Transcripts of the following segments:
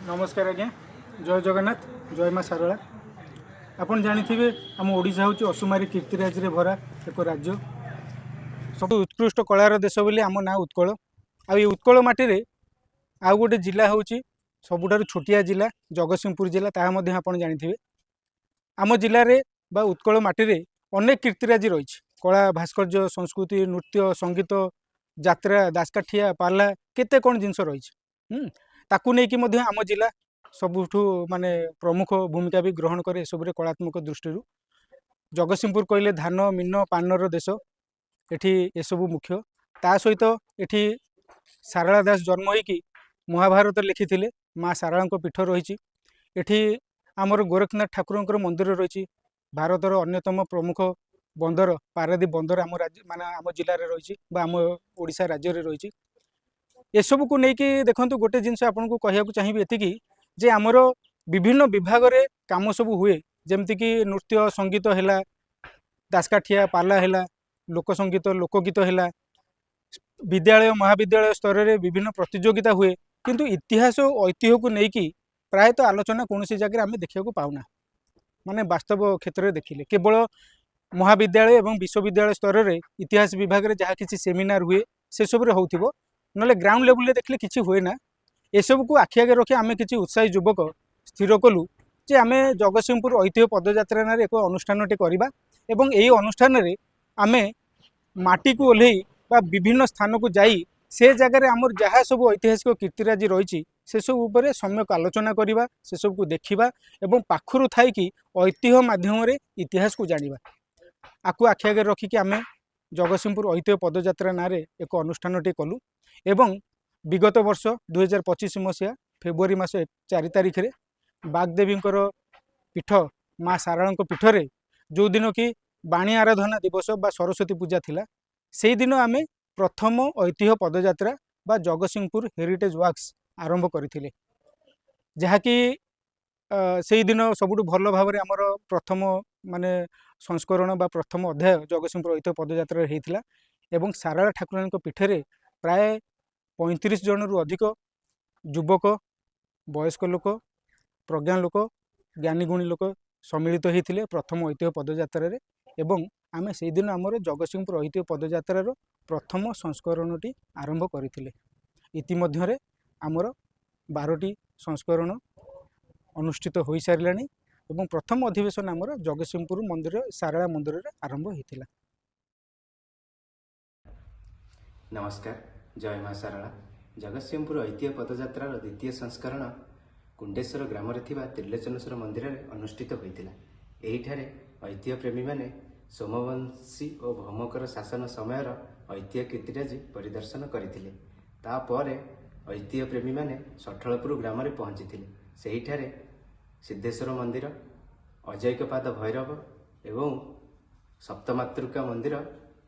नमस्कार आज्ञा जय जगन्नाथ जय माँ सारला आपन जानी आम ओडिशा हूँ असुमारी कीर्तिराज रे भरा एक राज्य सब उत्कृष्ट कलार देश बोली आम ना उत्कल आ उत्कल माटी आउ गोटे जिला हूँ सबुठार छोटिया जिला जगतसिंहपुर जिला ताहा आपन जानी आम जिले में बा उत्कल माटी अनेक कीर्तिराजी रही कला भास्कर्य संस्कृति नृत्य संगीत जात्रा दासकाठिया पाला केते कौन जिनस रही ताकू नहीं कि आम जिला सबुठू माने प्रमुख भूमिका भी ग्रहण करे सब कलात्मक दृष्टि जगतसिंहपुर कहले धान मीन पानर देश एठी एसबू मुख्य ता सहित एठी सारला दास जन्म होइकी महाभारत लिखी माँ सारला पीठ रही एठी आमर गोरखनाथ ठाकुर मंदिर रही भारतर अन्यतम प्रमुख बंदर पारादीप बंदर आम राज्य माने आम जिले में रही आम ओडिशा राज्य में रही एसबू को लेकिन देखो गोटे जिनस आपको कहूँ चाहिए एति जे आमर विभिन्न विभाग रे काम सब हुए जमती कि नृत्य संगीत है दासकाठिया पाला है लोक संगीत लोकगीत है विद्यालय महाविद्यालय स्तर में विभिन्न प्रतियोगिता हुए किंतु इतिहास और ऐतिह्य को लेकिन प्रायतः आलोचना कौन सी जगह आम देखा पाऊना माने वास्तव क्षेत्र में देखिले केवल महाविद्यालय और विश्वविद्यालय स्तर में इतिहास विभाग में जहाँ किसी सेमिनार हुए से सब हो ना ग्राउंड लेवल में देखले किसी हुए ना एसबू को आखि आगे रखी आम किसी उत्साही युवक स्थिर कलु जे आम जगतसिंहपुर ऐतिह्य पदयात्रा ना एक अनुष्ठान करवा एवं यही अनुष्ठान आम माटी को ओह्ल विभिन्न स्थान को जाई से जगह आमर जहाँ सब ऐतिहासिक कीर्तिराजी रही से सब सम्यक आलोचना करवा से सब को देखा एवं पाखर थी ऐतिह्य मध्यम इतिहास को जाना आपको आखि आगे रखिकी आम जगतसिंहपुर ऐतिह्य पदयात्रा ना एक अनुष्ठान कलु एवं विगत वर्ष 2025 मसीहा फेब्रुआरी मास 4 तारिख रे बागदेवी पीठ माँ सारला पीठरे जो दिन कि बाणी आराधना दिवस बा सरस्वती पूजा थिला से दिन आम प्रथम ऐतिह्य पदयात्रा बा जगतसिंहपुर हेरिटेज वाक्स आरंभ करथिले जहाँकि से दिन सबुठ भल भाव आमर प्रथम माने संस्करण बा प्रथम अध्याय जगतसिंहपुर ऐतिह्य पदयात्रा होता एवं सारला ठाकुराणी पीठरे प्राय 35 जन रु अधिक युवक वयस्क लोक प्रज्ञा लोक ज्ञानी गुणी लोक सम्मिलित होते प्रथम ऐतिह्य पदयात्रा एवं आम से दिन आमर जगतसिंहपुर ऐतिह्य पदयात्रार प्रथम संस्करणटी आरंभ करथिले इतिमध्य आमर 12टी संस्करण अनुष्ठित हो सारानी एवं प्रथम अधिवेशन आमर जगतसिंहपुर मंदिर सारला मंदिर आरंभ होता। नमस्कार जय माँ सारला जगतसिंहपुर ऐतिह्य पदयात्रार द्वितीय संस्करण कुंडेश्वर ग्राम त्रिलोचनेश्वर मंदिर में अनुष्ठित होता यहीठारे ऐतिह्य प्रेमी मैंने सोमवंशी और भौमकर शासन समय ऐतिह्य कीर्तिराजी परिदर्शन करते तापर ऐतिह्य प्रेमी मैंने सठलपुर ग्राम में पहुँची सेहीठारे सिद्धेश्वर मंदिर अजैकपाद भैरव एवं सप्तमातृका मंदिर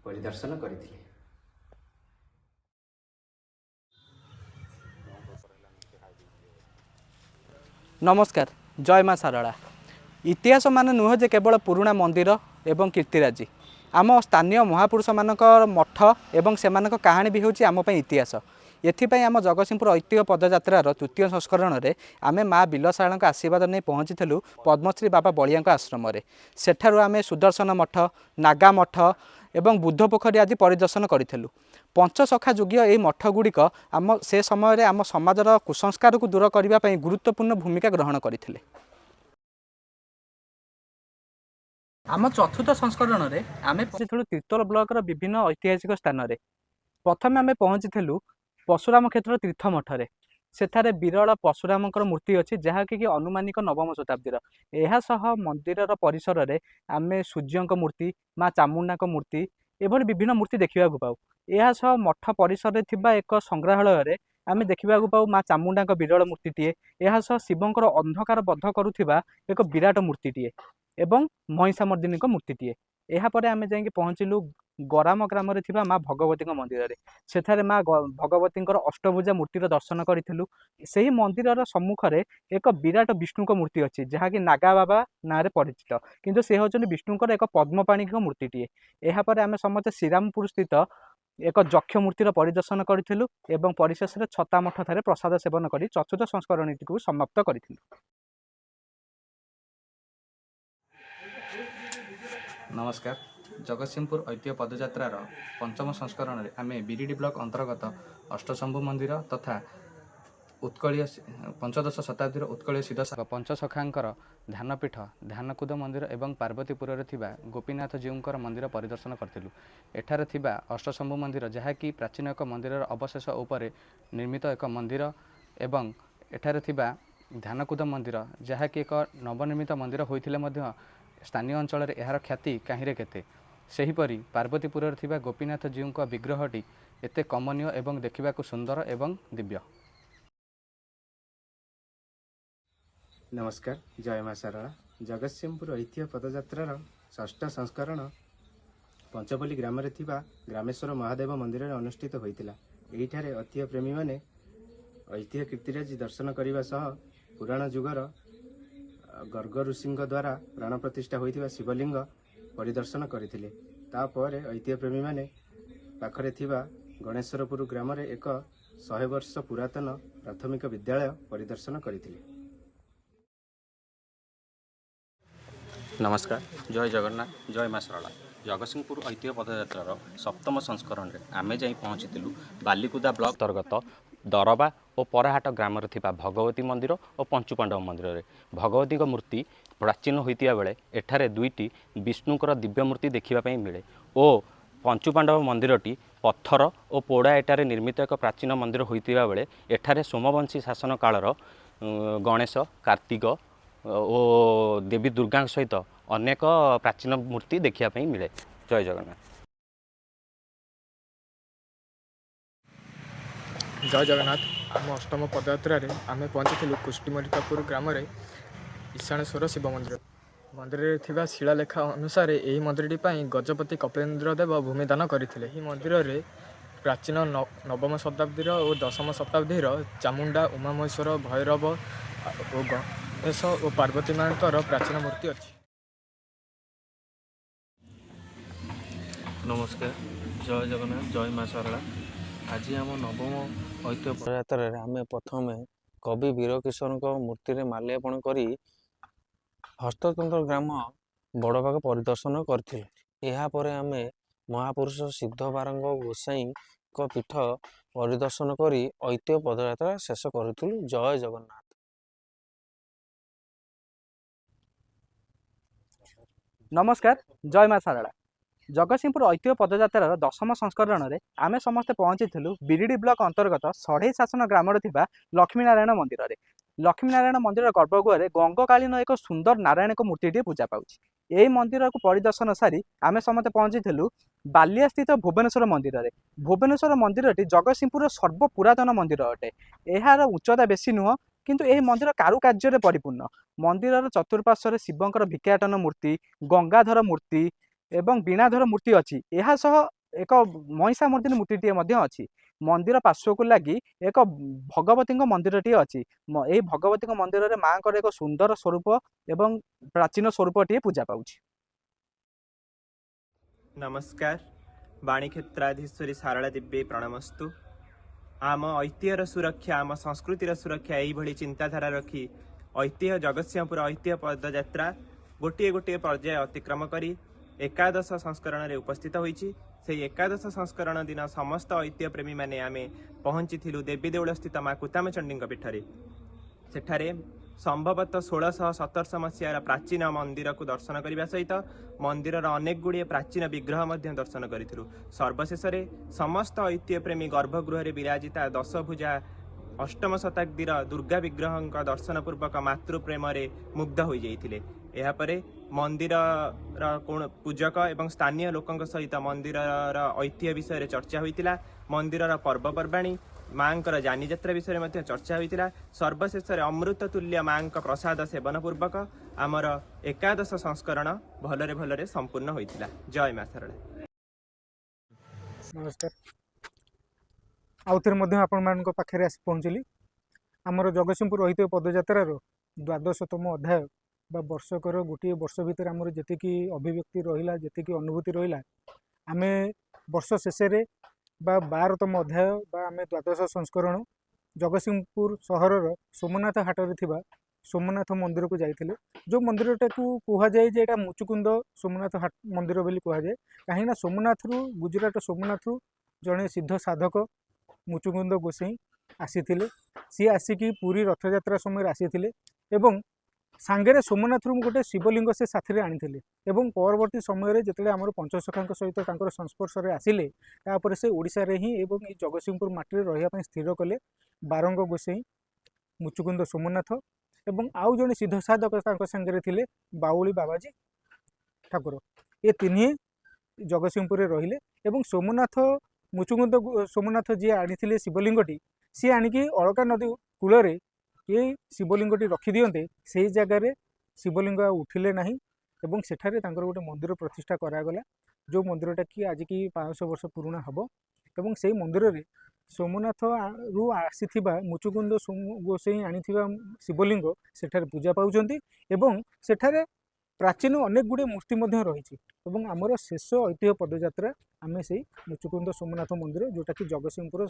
परिदर्शन करते। नमस्कार जय माँ सारला इतिहास मान नुह जे केवल पुराणा मंदिर एवं कीर्तिराजी आम स्थानीय महापुरुष मानक मठ एवं से कहानी भी होची आम पई इतिहास एथिपाई आम जगतसिंहपुर ऐतिह्य पदयात्रार तृतीय संस्करण में आम माँ बिलशाला आशीर्वाद नहीं पहुँची पद्मश्री बाबा बलिया आश्रम सेठारु आम सुदर्शन मठ नागा मठ एवं बुद्ध पोखरी आदि परिदर्शन करूँ पंचसखा जुगीय यही मठगुड़िक आम से समय आम समाजर कुसंस्कार को दूर करने गुरुत्वपूर्ण भूमिका ग्रहण करते। आम चतुर्थ संस्करण में आम पहुँचलु तीर्तोल ब्लॉकर विभिन्न ऐतिहासिक स्थान में प्रथम आम पहुँचलु परशुराम क्षेत्र तीर्थ मठरे सेठारे विरल परशुराम मूर्ति अच्छी जहाँकि अनुमानिक नवम शताब्दीर यह मंदिर परिसर में आम सूर्य मूर्ति माँ चामुंडा मूर्ति एभली विभिन्न मूर्ति देखा पाऊ यह मठ परिसर में एक संग्रहालय आम देखा पाऊ माँ चामुंडा विरल मूर्तिटे यह शिवंकर अंधकार बध करुवा एक विराट मूर्तिटे एवं महिषामर्दिनी मूर्तिटे यापर आम जा पहुँचलु गराम ग्राम माँ भगवती मंदिर में सेठारे माँ भगवती अष्टभुजा मूर्तिर दर्शन करूँ से मंदिर सम्मुख में एक विराट विष्णु मूर्ति अच्छी जहाँकि नागा बाबा ना परिचित किंतु से होचन विष्णुकर एक पद्मपाणी मूर्तिटे यापर आम समस्त श्रीरामपुर स्थित ଏକ ଯକ୍ଷ ମୂର୍ତ୍ତିର ପରିଦର୍ଶନ କରିଥିଲୁ ଏବଂ ପରିଶେଷରେ ଛତା ମଠ ଠାରେ ପ୍ରସାଦ ସେବନ କରି ଚତୁର୍ଥ ସଂସ୍କରଣୀଟିକୁ ସମାପ୍ତ କରିଥିଲୁ। नमस्कार जगतसिंहपुर ऐतिह्य पदयात्रार पंचम संस्करण में आम बिरिडी ब्लॉक अंतर्गत अष्टशंभु मंदिर तथा उत्कलीय पंचदश शताब्दी उत्कलीय सिद्ध पंचसखांकर ध्यानपीठ ध्यानकूद मंदिर एवं पार्वतीपुर गोपीनाथ जीउंकर मंदिर परिदर्शन करथिलु। एठारे थिबा अष्टशंभु मंदिर जहाँकि प्राचीन एक मंदिर अवशेष उपर निर्मित एक मंदिर एवं एठारे थिबा ध्यानकूद मंदिर जहाँकि एक नवनिर्मित मंदिर होइथिले मध्य स्थानीय अंचल यार ख्याति कहीं केते। सेहीपरि पार्वतीपुर थिबा गोपीनाथ जीउंक विग्रहटी एते कमनीय एवं देखा सुंदर एवं दिव्य। नमस्कार जय मां सारला जगतसिंहपुर ऐतिह्य पदयात्रार षष्ठ संस्करण पंचपल्ली ग्राम ग्रामेश्वर महादेव मंदिर में अनुष्ठित होता। यहीठारे ऐतिह्य प्रेमी माने ऐतिह्य कीर्तिराजी दर्शन करने सह पुराण जुगर गर्ग ऋषि द्वारा प्राण प्रतिष्ठा होता शिवलिंग परिदर्शन करते। तापर ऐतिह्य प्रेमी माने पाखरे थिबा गणेशपुर ग्राम एक 100 वर्ष पुरातन प्राथमिक विद्यालय परिदर्शन करते। नमस्कार जय जगन्नाथ जय मां सरला जगतसिंहपुर ऐतिह्य पदयात्रार सप्तम संस्करण में आमे जाई पहुँचीलु बालिकुदा ब्लॉक अंतर्गत दरबा और पराहाट ग्राम भगवती मंदिर और पंचुपांडव मंदिर में भगवती मूर्ति प्राचीन होता बेले एठारे दुईटी विष्णुकर दिव्य मूर्ति देखापी मिले और पंचुपांडव मंदिरटी पत्थर और पोड़ा एटारे निर्मित एक प्राचीन मंदिर होता बेले एठारे सोमवंशी शासन कालर गणेश कार्तिक और देवी दुर्गा सहित अनेक प्राचीन मूर्ति देखापी मिले। जय जगन्नाथ। जय जगन्नाथ आम अष्टम पदयात्रा आम पहुँची कुष्टिमल्लिकापुर ग्राम ईशानेश्वर शिव मंदिर मंदिर थिबा शिलालेख अनुसार यही मंदिरटी गजपति कपिलेन्द्र देव भूमिदान करथिले। यही मंदिर रे प्राचीन नवम शताब्दी और दशम शताब्दी चामुंडा उमा महेश्वर भैरव और गणेश और पार्वती मांकर प्राचीन मूर्ति अच्छी। नमस्कार जय जगन्नाथ जय मां सरला आज आम नवम ऐतिह्य पदयात्रा आम प्रथम कवि वीरकिशोर मूर्ति माल्यार्पण कर हस्ततंत्र ग्राम बड़बाग परिदर्शन करथिले। यापर आम महापुरुष सिद्धबारंग गोसाई पीठ परिदर्शन कर ऐतिह्य पदयात्रा शेष करूँ। जय जगन्नाथ। नमस्कार जय मां शारला जगतसिंहपुर ऐतिह्य पदयात्रार दशम संस्करण में आम समस्ते पहुँचीलु बिरिडी ब्लॉक अंतर्गत षढ़ई शासन ग्राम लक्ष्मीनारायण मंदिर में। लक्ष्मीनारायण मंदिर गर्भगृह गंगकालीन एक सुंदर नारायण मूर्ति पूजा पाଉଛି। यही मंदिर को परिदर्शन सारी आम समस्ते पहुँचीलु बालिया स्थित भुवनेश्वर मंदिर में। भुवनेश्वर मंदिरटी जगतसिंहपुर सर्वपुरातन मंदिर अटे। यार उच्चता बेसी नुह किंतु यह मंदिर कारुकार्य परिपूर्ण। मंदिर चतुर्पार्श्व शिवंकर भिक्षाटन मूर्ति गंगाधर मूर्ति एवं बीणाधर मूर्ति अच्छी। यह सह एक महिषा मूर्ति मूर्ति अच्छी। मंदिर पार्श्व को लगी एक भगवती मंदिरटी अच्छी। यही भगवती मंदिर में माँ एक सुंदर स्वरूप एवं प्राचीन स्वरूपटी पूजा पाଉଛି। नमस्कार वाणी क्षेत्राधीश्वरी सारला दिव्ये प्रणमस्तु। आम ऐतिह्यर सुरक्षा आम संस्कृतिर सुरक्षा यही चिंताधारा रखी ऐतिह्य जगतसिंहपुर ऐतिह्य पदयात्रा गोटे गोटे पर्याय अतिक्रम करी एकादश संस्करण में उपस्थित होईछि। से एकादश संस्करण दिन समस्त ऐतिह्य प्रेमी माने आमे पहुंची देवी देउल स्थित माँ कुतामचंडी पीठरे। सेठारे संभवतः 1617 मसीहार प्राचीन मंदिर को दर्शन करने सहित मंदिर अनेक गुड़िए प्राचीन विग्रह दर्शन करूँ। सर्वशेष समस्त ऐतिह्य प्रेमी गर्भगृह विराजिता दशभुजा अष्टम शताब्दीर दुर्गा विग्रह दर्शन पूर्वक मातृप्रेम मुग्ध हो जाते। यापर मंदिर पूजक एवं स्थानीय लोकों सहित मंदिर ऐतिह्य विषय चर्चा होता। मंदिर पर्वपर्वाणी माँ जानी यात्रा विषय में चर्चा होता। सर्वशेष अमृत तुल्य माँ प्रसाद सेवन पूर्वक आमर एकादश संस्करण भलरे भलरे संपूर्ण होता। जय मां शारला। नमस्कार आउ थे आपण पाखे आसी पहुँचली आमर जगतसिंहपुर ऐतिह्य पदयात्रार द्वादशतम अध्याय बा वर्षकर गोटे वर्ष भितर आमर जी अभिव्यक्ति रहा जी अनुभूति रहा आम वर्ष शेष ବା 12ତମ ଅଧ୍ୟାୟ ବା ଆମେ ଦ୍ୱାଦଶ ସଂସ୍କରଣ ଜଗତସିଂହପୁର ସହରର ସୋମନାଥ ହାଟରେ ଥିବା ସୋମନାଥ ମନ୍ଦିରକୁ ଯାଇଥିଲେ। ଯେଉଁ ମନ୍ଦିରଟାକୁ କୁହାଯାଏ ଯେ ଏଇଟା ମୁଚୁକୁନ୍ଦ ସୋମନାଥ ମନ୍ଦିର ବୋଲି କୁହାଯାଏ, କାହିଁକିନା ସୋମନାଥରୁ ଗୁଜୁରାଟ ସୋମନାଥରୁ ଜଣେ ସିଦ୍ଧ ସାଧକ ମୁଚୁକୁନ୍ଦ ଗୋସାଇଁ ଆସିଥିଲେ। ସିଏ ଆସିକି ପୁରୀ ରଥଯାତ୍ରା ସମୟରେ ଆସିଥିଲେ ଏବଂ ସାଙ୍ଗରେ ସୋମନାଥରୁ ଗୋଟେ ଶିବଲିଙ୍ଗ ସେ ସାଥିରେ ଆଣିଥିଲେ ଏବଂ ପରବର୍ତ୍ତୀ ସମୟରେ ଯେତେବେଳେ ଆମର ପଞ୍ଚସଖାଙ୍କ ସହିତ ତାଙ୍କର ସଂସ୍ପର୍ଶରେ ଆସିଲେ, ତାପରେ ସେ ଓଡ଼ିଶାରେ ହିଁ ଏବଂ ଏଇ ଜଗତସିଂହପୁର ମାଟିରେ ରହିବା ପାଇଁ ସ୍ଥିର କଲେ। ବାରଙ୍ଗ ଗୋସାଇଁ, ମୁଚୁକୁନ୍ଦ ସୋମନାଥ ଏବଂ ଆଉ ଜଣେ ସିଦ୍ଧ ସାଧକ ତାଙ୍କ ସାଙ୍ଗରେ ଥିଲେ ବାଉଳି ବାବାଜୀ ଠାକୁର। ଏ ତିନି ଜଗତସିଂହପୁରରେ ରହିଲେ ଏବଂ ସୋମନାଥ ମୁଚୁକୁନ୍ଦ ସୋମନାଥ ଯିଏ ଆଣିଥିଲେ ଶିବଲିଙ୍ଗଟି, ସିଏ ଆଣିକି ଅଳକା ନଦୀ କୂଳରେ ଏଇ ଶିବଲିଙ୍ଗଟି ରଖିଦିଅନ୍ତେ, ସେଇ ଜାଗାରେ ଶିବଲିଙ୍ଗ ଆଉ ଉଠିଲେ ନାହିଁ ଏବଂ ସେଠାରେ ତାଙ୍କର ଗୋଟେ ମନ୍ଦିର ପ୍ରତିଷ୍ଠା କରାଗଲା, ଯେଉଁ ମନ୍ଦିରଟା କି ଆଜିକି 500 ବର୍ଷ ପୁରୁଣା ହେବ। ଏବଂ ସେଇ ମନ୍ଦିରରେ ସୋମନାଥରୁ ଆସିଥିବା ମୁଚୁକୁନ୍ଦ ଗୋସାଇଁ ଆଣିଥିବା ଶିବଲିଙ୍ଗ ସେଠାରେ ପୂଜା ପାଉଛନ୍ତି ଏବଂ ସେଠାରେ ପ୍ରାଚୀନ ଅନେକ ଗୁଡ଼ିଏ ମୂର୍ତ୍ତି ମଧ୍ୟ ରହିଛି। ଏବଂ ଆମର ଶେଷ ଐତିହ୍ୟ ପଦଯାତ୍ରା ଆମେ ସେଇ ମୁଚୁକୁନ୍ଦ ସୋମନାଥ ମନ୍ଦିର, ଯେଉଁଟାକି ଜଗତସିଂହପୁର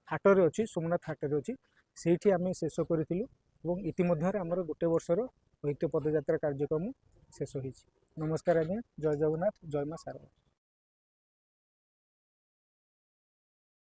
ହାଟରେ ଅଛି, ସୋମନାଥ ହାଟରେ ଅଛି, ସେଇଠି ଆମେ ଶେଷ କରିଥିଲୁ ଏବଂ ଇତିମଧ୍ୟରେ ଆମର ଗୋଟେ ବର୍ଷର ଐତିହ୍ୟ ପଦଯାତ୍ରା କାର୍ଯ୍ୟକ୍ରମ ଶେଷ ହୋଇଛି। ନମସ୍କାର ଆଜ୍ଞା, ଜୟ ଜଗନ୍ନାଥ, ଜୟ ମା ଶାରଳା।